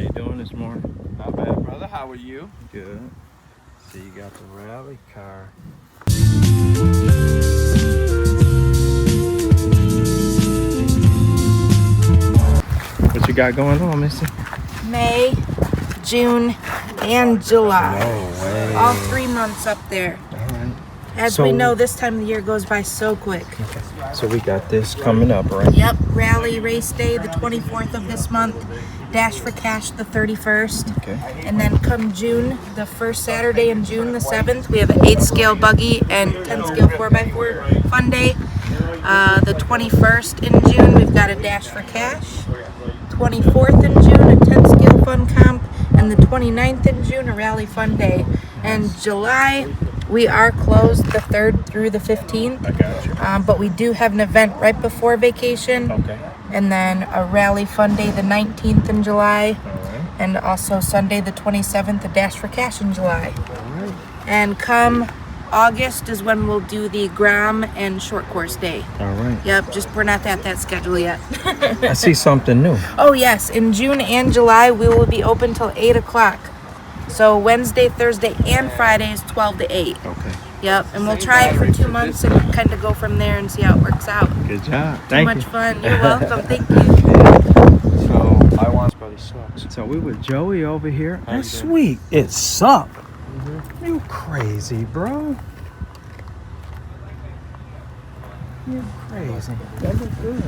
you doing this morning? Not bad, brother. How are you? Good. So you got the rally car. What you got going on, Missy? May, June, and July. No way. All 3 months up there. All right. As So- we know, this time of the year goes by so quick. Okay. So we got this coming up, right? Yep, Rally Race Day, the 24th of this month. Dash for Cash, the 31st. Okay. And then come June, the first Saturday in June, the 7th, we have an 8 scale buggy and 10 scale 4x4 fun day. The 21st in June, we've got a Dash for Cash. 24th in June, a 10 scale fun comp. And the 29th in June, a Rally Fun Day. And July, we are closed the 3rd through the 15th. I got you. But we do have an event right before vacation. Okay. And then a Rally Fun Day the 19th in July. All right. And also Sunday the 27th, a Dash for Cash in July. All right. And come August is when we'll do the Grom and Short Course Day. All right. Yep, just we're not at that schedule yet. I see something new. Oh yes, in June and July we will be open till 8 o'clock. So Wednesday, Thursday, and Friday is 12 to 8. Okay. Yep, and we'll try it for 2 months and kind of go from there and see how it works out. Good job. Too Thank much you. fun. You're welcome. Thank you. So I want Buddy sucks. So we with Joey over here. How you That's doing? sweet. It suck. You crazy, bro. You crazy. That look good.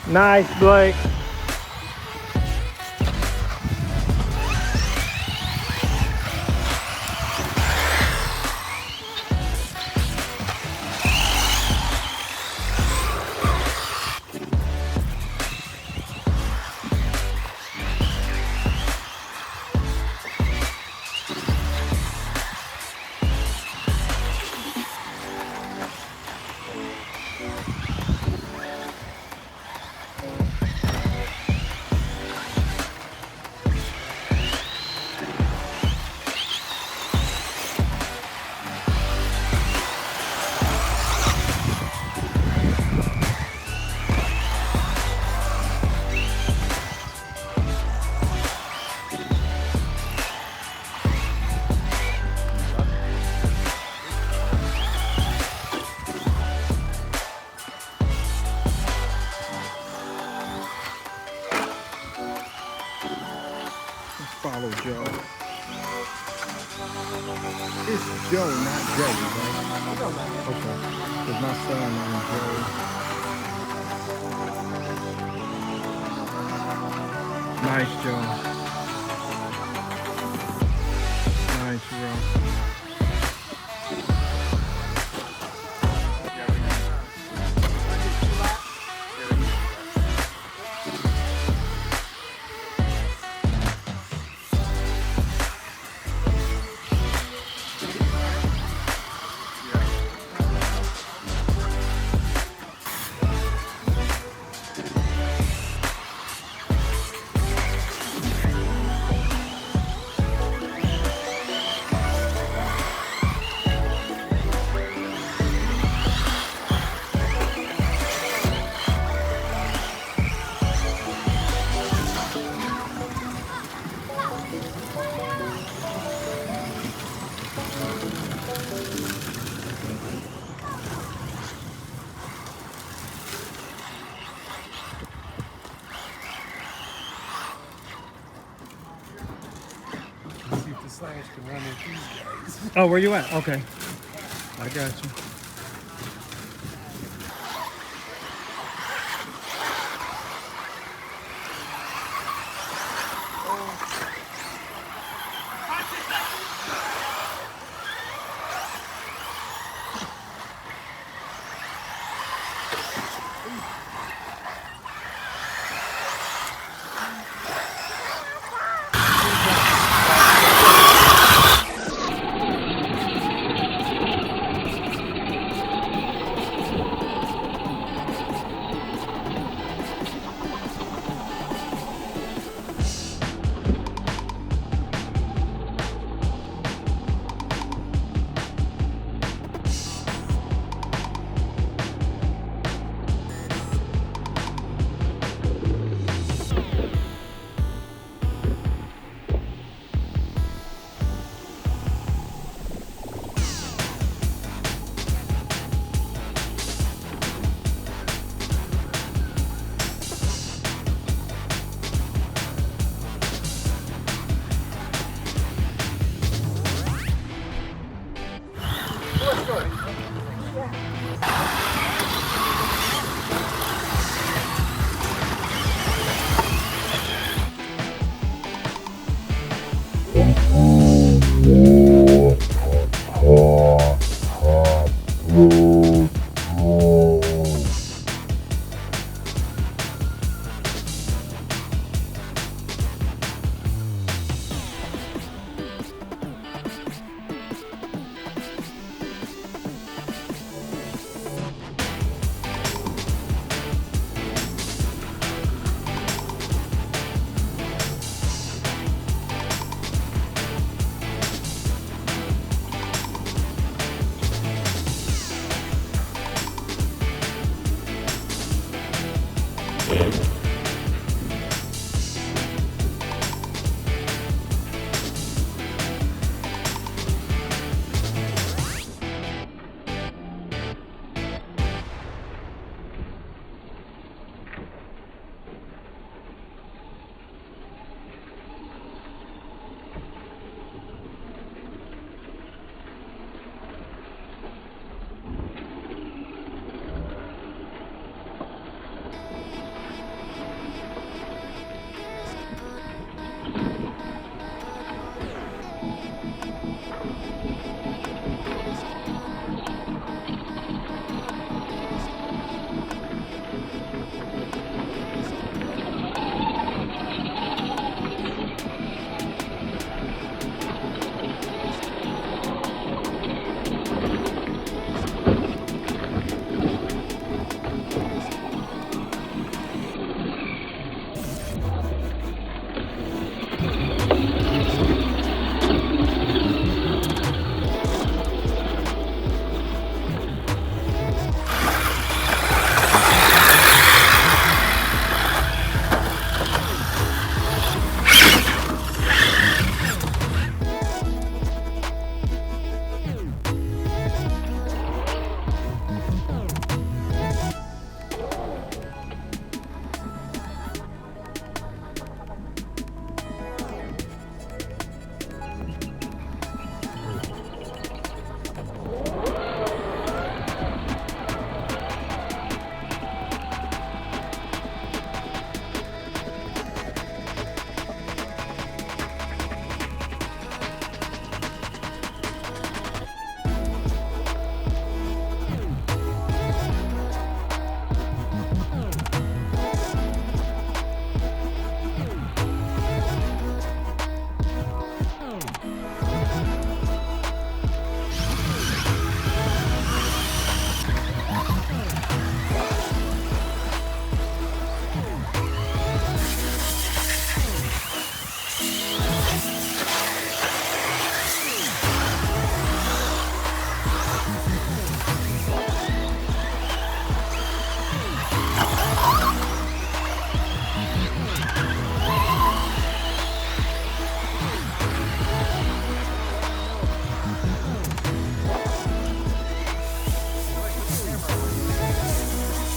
Nice, Blake. Follow Joe. It's Joe, not Joey, right? Okay. Because my son named Joey. Nice, Joe. Nice, bro. Oh, where you at? Okay. I got you.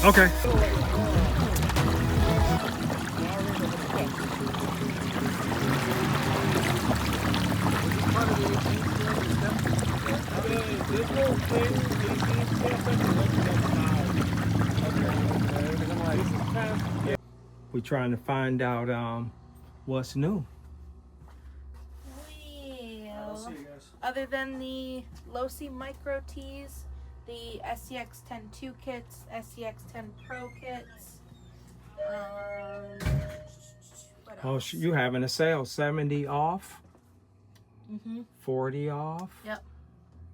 Okay. We're trying to find out what's new. Well, other than the Losi Micro Tees, the SCX 10-2 kits, SCX 10 Pro kits. What Oh, else? you having a sale? 70 off, Mm-hmm. 40 off, Yep.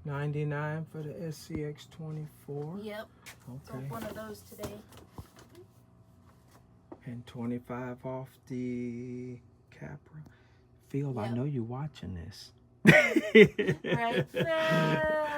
99 for the SCX 24. Yep. So Okay. one of those today. And 25 off the Capra. Phil, I Yep. know you're watching this. Right.